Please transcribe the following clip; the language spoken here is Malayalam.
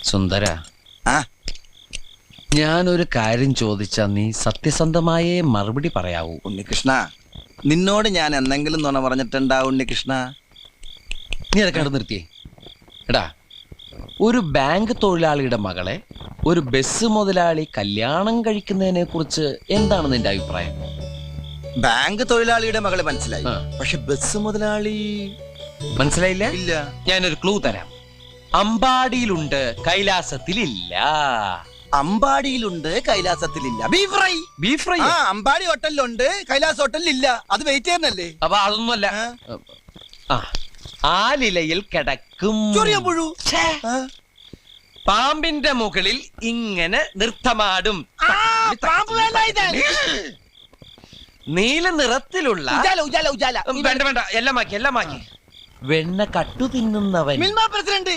സുന്ദര, ഞാനൊരു കാര്യം ചോദിച്ചാ നീ സത്യസന്ധമായേ മറുപടി പറയാവൂ. ഉണ്ണികൃഷ്ണ, നിന്നോട് ഞാൻ എന്തെങ്കിലും നുണ പറഞ്ഞിട്ടുണ്ടാ ഉണ്ണികൃഷ്ണ? നീ അതൊക്കെ അവിടെ നിർത്തിയേ. എടാ, ഒരു ബാങ്ക് തൊഴിലാളിയുടെ മകളെ ഒരു ബസ് മുതലാളി കല്യാണം കഴിക്കുന്നതിനെ കുറിച്ച് എന്താണ് നിന്റെ അഭിപ്രായം? ബാങ്ക് തൊഴിലാളിയുടെ മകളെ മനസ്സിലായി, പക്ഷെ ബസ് മുതലാളി മനസ്സിലായില്ല? ഇല്ല. ഞാനൊരു ക്ലൂ തരാം. അമ്പാടിയിലുണ്ട്, കൈലാസത്തിലില്ല. അമ്പാടിയിലുണ്ട്, കൈലാസത്തിലില്ല. Beef fry. Beef fry Ambadi ഹോട്ടലിലുണ്ട്, കൈലാസ് ഹോട്ടലിലില്ല. അത് വെയിറ്റ് ചെയ്യുന്നല്ലേ? അപ്പൊ അതൊന്നുമല്ല. ആലിലയിൽ കിടക്കും പുഴു. പാമ്പിന്റെ മുകളിൽ ഇങ്ങനെ നൃത്തമാടും. നീല നിറത്തിലുള്ള വേണ്ട വേണ്ട, എല്ലാം മാക്കി. വെണ്ണ കട്ടു തിന്നുന്നവൻ. പ്രസിഡന്റ്